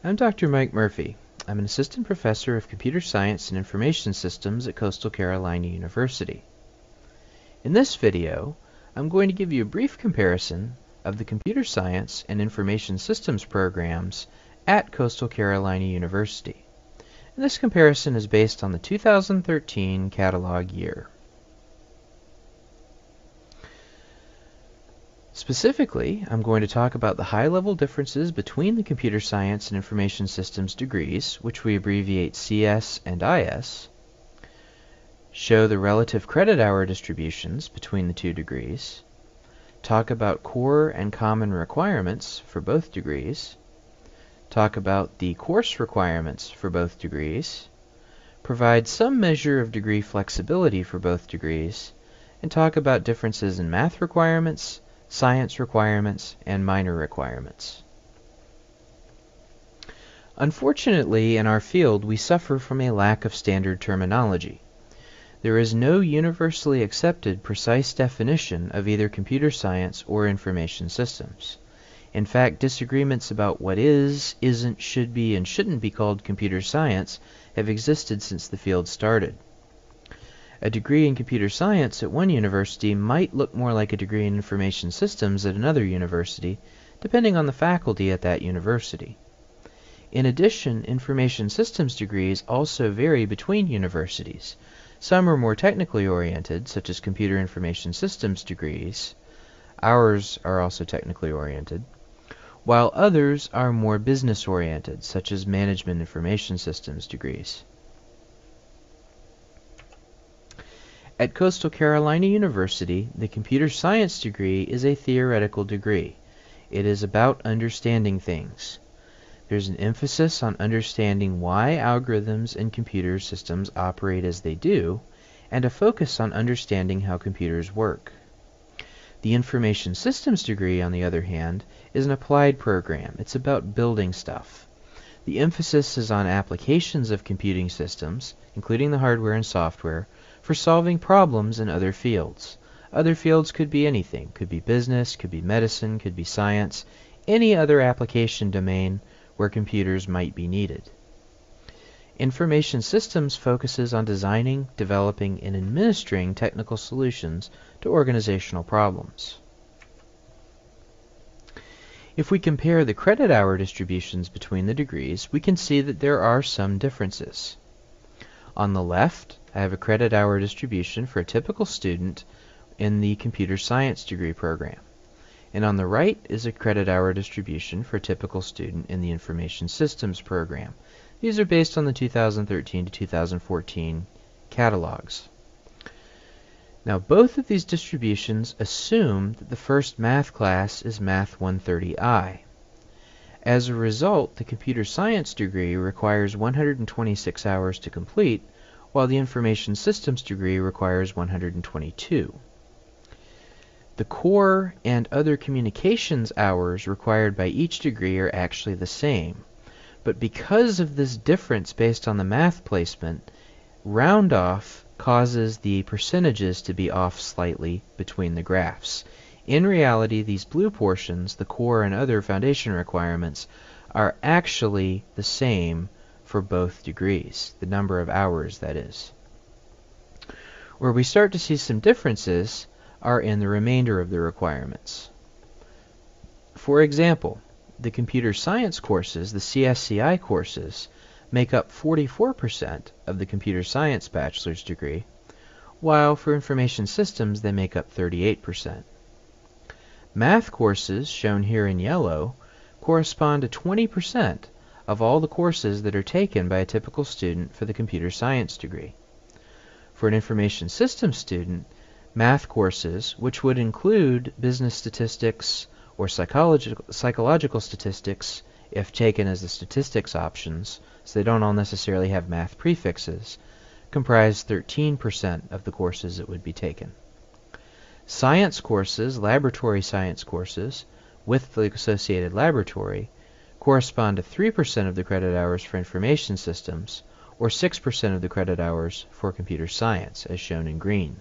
I'm Dr. Mike Murphy. I'm an assistant professor of computer science and information systems at Coastal Carolina University. In this video, I'm going to give you a brief comparison of the computer science and information systems programs at Coastal Carolina University. And this comparison is based on the 2013 catalog year. Specifically, I'm going to talk about the high-level differences between the computer science and information systems degrees, which we abbreviate CS and IS, show the relative credit hour distributions between the two degrees, talk about core and common requirements for both degrees, talk about the course requirements for both degrees, provide some measure of degree flexibility for both degrees, and talk about differences in math requirements, science requirements, and minor requirements. Unfortunately, in our field, we suffer from a lack of standard terminology. There is no universally accepted precise definition of either computer science or information systems. In fact, disagreements about what is, isn't, should be, and shouldn't be called computer science have existed since the field started. A degree in computer science at one university might look more like a degree in information systems at another university, depending on the faculty at that university. In addition, information systems degrees also vary between universities. Some are more technically oriented, such as computer information systems degrees. Ours are also technically oriented, while others are more business oriented, such as management information systems degrees. At Coastal Carolina University, the computer science degree is a theoretical degree. It is about understanding things. There's an emphasis on understanding why algorithms and computer systems operate as they do, and a focus on understanding how computers work. The information systems degree, on the other hand, is an applied program. It's about building stuff. The emphasis is on applications of computing systems, including the hardware and software, for solving problems in other fields. Other fields could be anything. Could be business, could be medicine, could be science, any other application domain where computers might be needed. Information systems focuses on designing, developing, and administering technical solutions to organizational problems. If we compare the credit hour distributions between the degrees, we can see that there are some differences. On the left, I have a credit hour distribution for a typical student in the computer science degree program. And on the right is a credit hour distribution for a typical student in the information systems program. These are based on the 2013 to 2014 catalogs. Now, both of these distributions assume that the first math class is Math 130I. As a result, the computer science degree requires 126 hours to complete, while the information systems degree requires 122. The core and other communications hours required by each degree are actually the same, but because of this difference based on the math placement, round off causes the percentages to be off slightly between the graphs. In reality, these blue portions, the core and other foundation requirements, are actually the same for both degrees, the number of hours, that is. Where we start to see some differences are in the remainder of the requirements. For example, the computer science courses, the CSCI courses, make up 44% of the computer science bachelor's degree, while for information systems they make up 38%. Math courses, shown here in yellow, correspond to 20% of all the courses that are taken by a typical student for the computer science degree. For an information systems student, math courses, which would include business statistics or psychological statistics if taken as the statistics options, so they don't all necessarily have math prefixes, comprise 13% of the courses that would be taken. Science courses, laboratory science courses, with the associated laboratory, correspond to 3% of the credit hours for information systems, or 6% of the credit hours for computer science, as shown in green.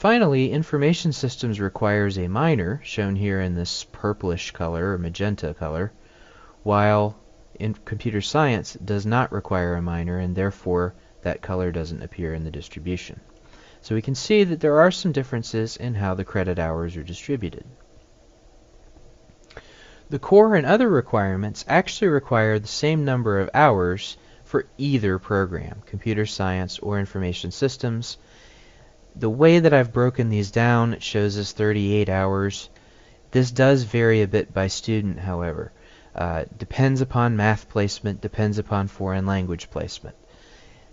Finally, information systems requires a minor, shown here in this purplish color or magenta color, while in computer science does not require a minor, and therefore that color doesn't appear in the distribution. So we can see that there are some differences in how the credit hours are distributed. The core and other requirements actually require the same number of hours for either program, computer science or information systems. The way that I've broken these down, it shows us 38 hours. This does vary a bit by student, however. Depends upon math placement, depends upon foreign language placement.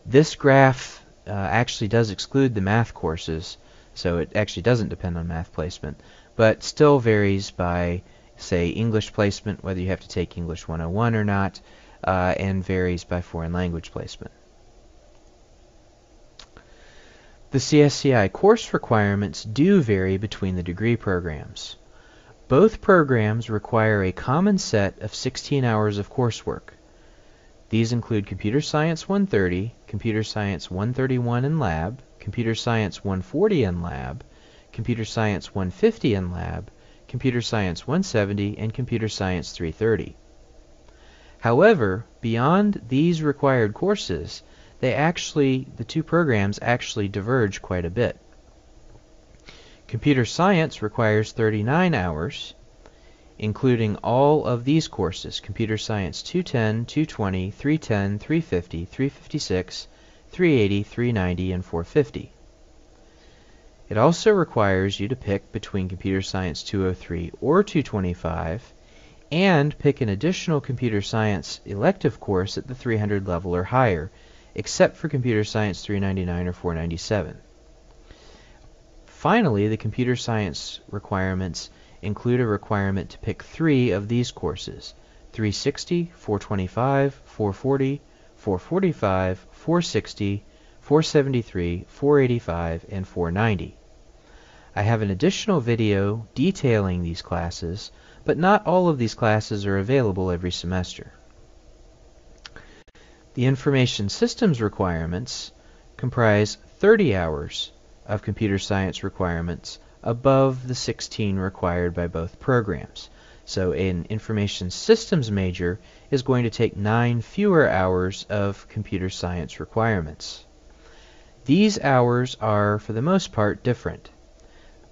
This graph actually does exclude the math courses, so it actually doesn't depend on math placement, but still varies by, say, English placement, whether you have to take English 101 or not, and varies by foreign language placement. The CSCI course requirements do vary between the degree programs. Both programs require a common set of 16 hours of coursework. These include Computer Science 130, Computer Science 131 in Lab, Computer Science 140 in Lab, Computer Science 150 in Lab, Computer Science 170, and Computer Science 330. However, beyond these required courses, the two programs actually diverge quite a bit. Computer Science requires 39 hours, including all of these courses: Computer Science 210, 220, 310, 350, 356, 380, 390, and 450. It also requires you to pick between Computer Science 203 or 225 and pick an additional Computer Science elective course at the 300 level or higher, except for Computer Science 399 or 497. Finally, the computer science requirements include a requirement to pick 3 of these courses: 360, 425, 440, 445, 460, 473, 485, and 490. I have an additional video detailing these classes, but not all of these classes are available every semester. The information systems requirements comprise 30 hours of computer science requirements above the 16 required by both programs. So an information systems major is going to take 9 fewer hours of computer science requirements. These hours are, for the most part, different.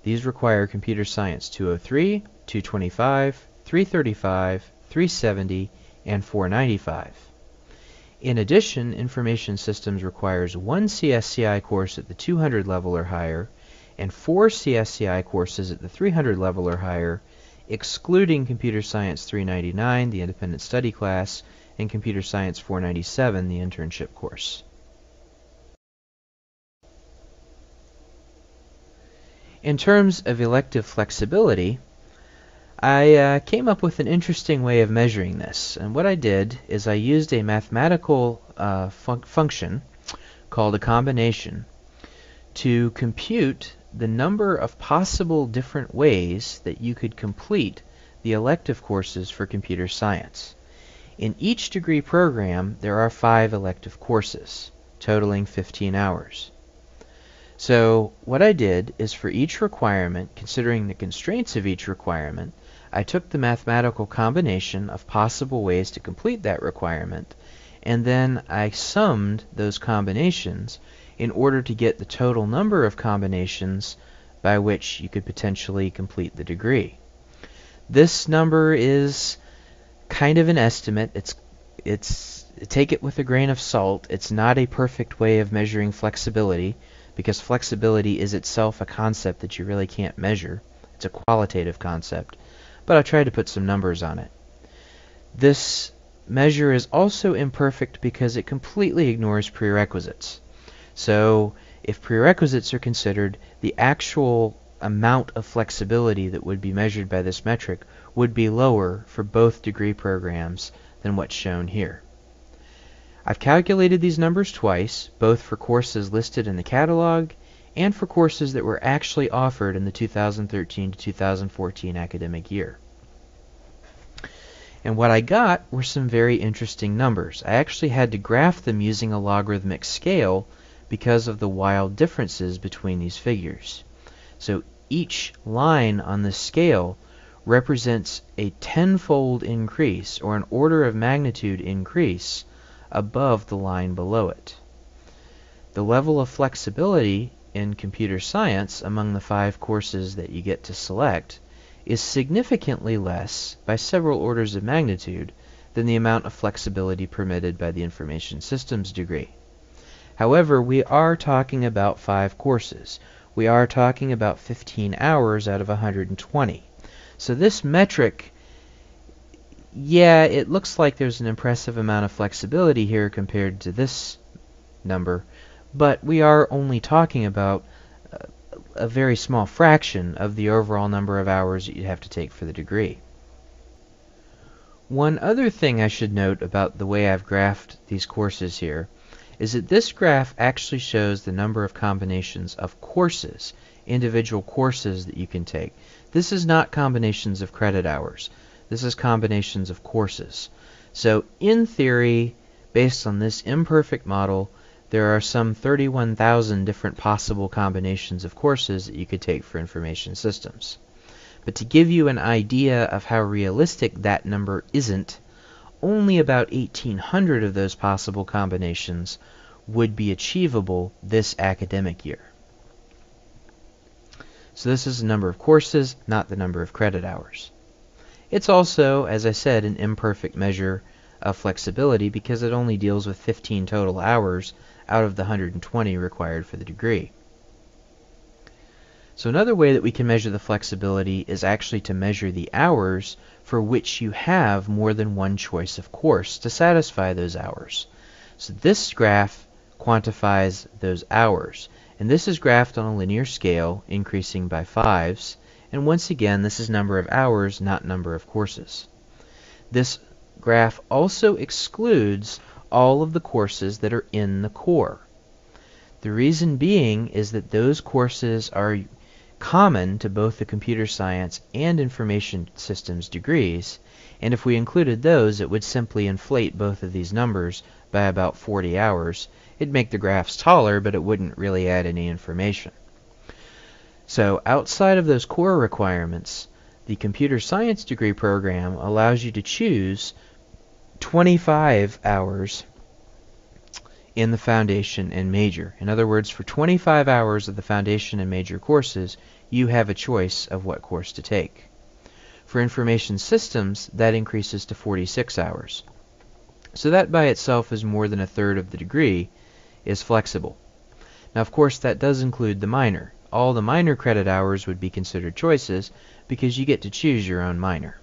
These require Computer Science 203, 225, 335, 370, and 495. In addition, Information Systems requires 1 CSCI course at the 200 level or higher, and 4 CSCI courses at the 300 level or higher, excluding Computer Science 399, the independent study class, and Computer Science 497, the internship course. In terms of elective flexibility, I came up with an interesting way of measuring this, and what I did is I used a mathematical function called a combination to compute the number of possible different ways that you could complete the elective courses for computer science. In each degree program, there are 5 elective courses, totaling 15 hours. So what I did is, for each requirement, considering the constraints of each requirement, I took the mathematical combination of possible ways to complete that requirement, and then I summed those combinations in order to get the total number of combinations by which you could potentially complete the degree. This number is kind of an estimate. Take it with a grain of salt. It's not a perfect way of measuring flexibility, because flexibility is itself a concept that you really can't measure. It's a qualitative concept, but I tried to put some numbers on it. This measure is also imperfect because it completely ignores prerequisites. So if prerequisites are considered, the actual amount of flexibility that would be measured by this metric would be lower for both degree programs than what's shown here. I've calculated these numbers twice, both for courses listed in the catalog and for courses that were actually offered in the 2013 to 2014 academic year. And what I got were some very interesting numbers. I actually had to graph them using a logarithmic scale because of the wild differences between these figures. So each line on this scale represents a tenfold increase or an order of magnitude increase above the line below it. The level of flexibility in computer science among the 5 courses that you get to select is significantly less by several orders of magnitude than the amount of flexibility permitted by the information systems degree. However, we are talking about 5 courses. We are talking about 15 hours out of 120. So this metric, yeah, it looks like there's an impressive amount of flexibility here compared to this number, but we are only talking about a very small fraction of the overall number of hours that you'd have to take for the degree. One other thing I should note about the way I've graphed these courses here is that this graph actually shows the number of combinations of courses, individual courses that you can take. This is not combinations of credit hours. This is combinations of courses. So in theory, based on this imperfect model, there are some 31,000 different possible combinations of courses that you could take for information systems. But to give you an idea of how realistic that number isn't, only about 1,800 of those possible combinations would be achievable this academic year. So this is the number of courses, not the number of credit hours. It's also, as I said, an imperfect measure of flexibility because it only deals with 15 total hours out of the 120 required for the degree. So another way that we can measure the flexibility is actually to measure the hours for which you have more than one choice of course to satisfy those hours. So this graph quantifies those hours, and this is graphed on a linear scale increasing by 5s, and once again this is number of hours, not number of courses. This graph also excludes all of the courses that are in the core. The reason being is that those courses are common to both the computer science and information systems degrees, and if we included those it would simply inflate both of these numbers by about 40 hours. It'd make the graphs taller, but it wouldn't really add any information. So outside of those core requirements, the computer science degree program allows you to choose 25 hours in the foundation and major. In other words, for 25 hours of the foundation and major courses, you have a choice of what course to take. For information systems, that increases to 46 hours. So that by itself is more than a third of the degree is flexible. Now, of course, that does include the minor. All the minor credit hours would be considered choices because you get to choose your own minor.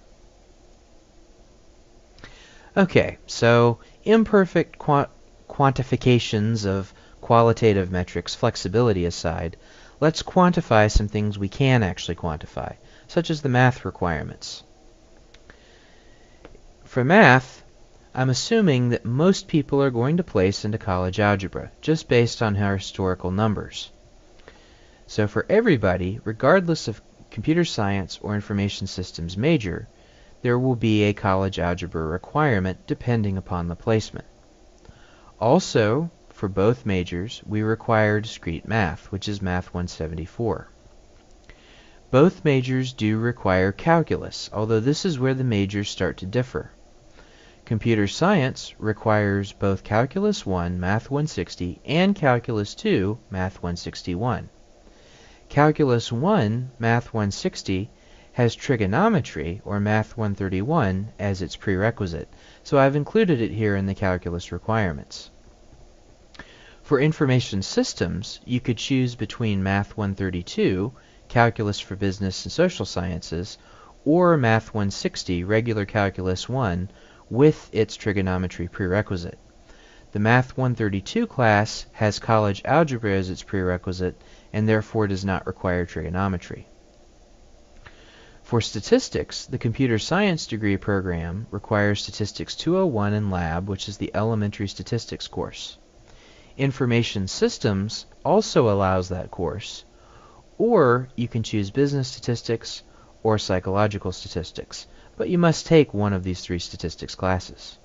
Okay, so imperfect quantifications of qualitative metrics, flexibility aside, let's quantify some things we can actually quantify, such as the math requirements. For math, I'm assuming that most people are going to place into college algebra, just based on our historical numbers. So for everybody, regardless of computer science or information systems major, there will be a college algebra requirement depending upon the placement. Also, for both majors, we require discrete math, which is Math 174. Both majors do require calculus, although this is where the majors start to differ. Computer science requires both Calculus 1, Math 160, and Calculus 2, Math 161. Calculus 1, Math 160, has trigonometry, or Math 131, as its prerequisite, so I've included it here in the calculus requirements. For information systems, you could choose between Math 132, Calculus for Business and Social Sciences, or Math 160, Regular Calculus 1, with its trigonometry prerequisite. The Math 132 class has college algebra as its prerequisite, and therefore does not require trigonometry. For statistics, the computer science degree program requires Statistics 201 and Lab, which is the elementary statistics course. Information systems also allows that course, or you can choose business statistics or psychological statistics, but you must take one of these 3 statistics classes.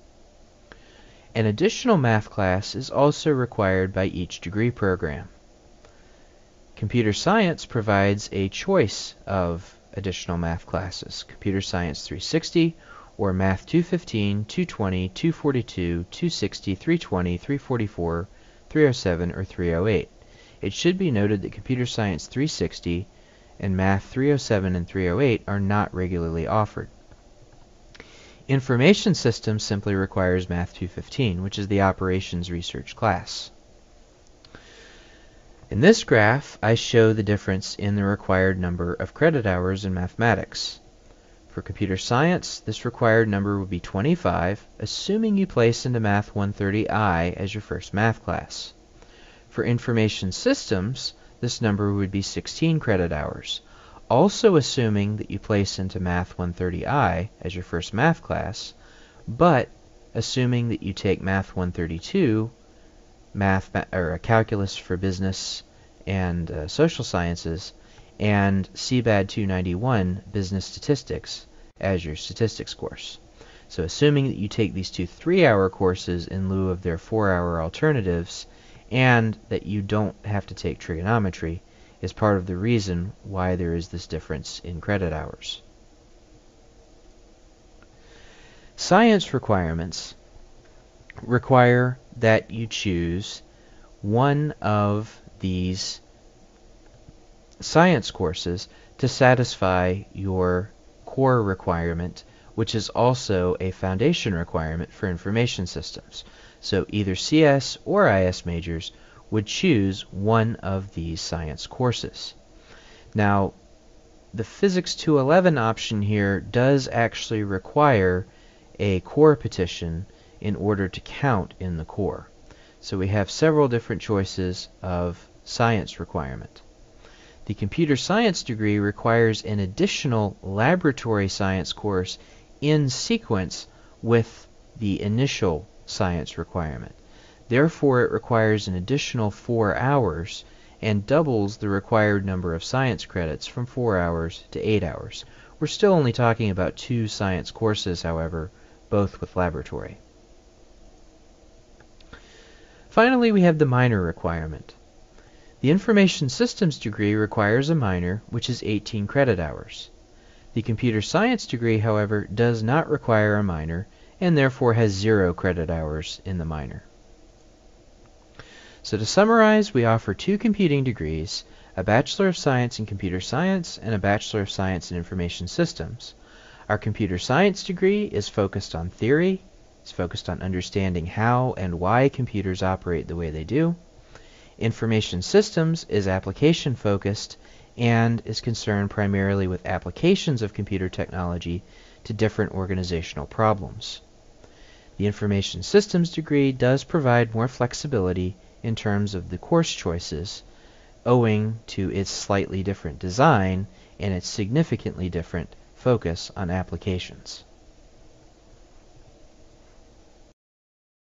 An additional math class is also required by each degree program. Computer science provides a choice of additional math classes: Computer Science 360, or Math 215, 220, 242, 260, 320, 344, 307, or 308. It should be noted that Computer Science 360 and Math 307 and 308 are not regularly offered. Information Systems simply requires Math 215, which is the Operations Research class. In this graph, I show the difference in the required number of credit hours in mathematics. For computer science, this required number would be 25, assuming you place into Math 130I as your first math class. For information systems, this number would be 16 credit hours, also assuming that you place into Math 130I as your first math class, but assuming that you take Math 132, Calculus for Business and Social Sciences, and CBAD 291, Business Statistics, as your statistics course. So assuming that you take these two 3-hour courses in lieu of their 4-hour alternatives, and that you don't have to take trigonometry, is part of the reason why there is this difference in credit hours. Science requirements require that you choose one of these science courses to satisfy your core requirement, which is also a foundation requirement for information systems. So either CS or IS majors would choose one of these science courses. Now, the Physics 211 option here does actually require a core petition in order to count in the core. So we have several different choices of science requirement. The computer science degree requires an additional laboratory science course in sequence with the initial science requirement. Therefore, it requires an additional 4 hours and doubles the required number of science credits from 4 hours to 8 hours. We're still only talking about 2 science courses, however, both with laboratory. Finally, we have the minor requirement. The Information Systems degree requires a minor, which is 18 credit hours. The Computer Science degree, however, does not require a minor, and therefore has 0 credit hours in the minor. So to summarize, we offer 2 competing degrees, a Bachelor of Science in Computer Science and a Bachelor of Science in Information Systems. Our Computer Science degree is focused on theory, it's focused on understanding how and why computers operate the way they do. Information Systems is application focused and is concerned primarily with applications of computer technology to different organizational problems. The Information Systems degree does provide more flexibility in terms of the course choices, owing to its slightly different design and its significantly different focus on applications.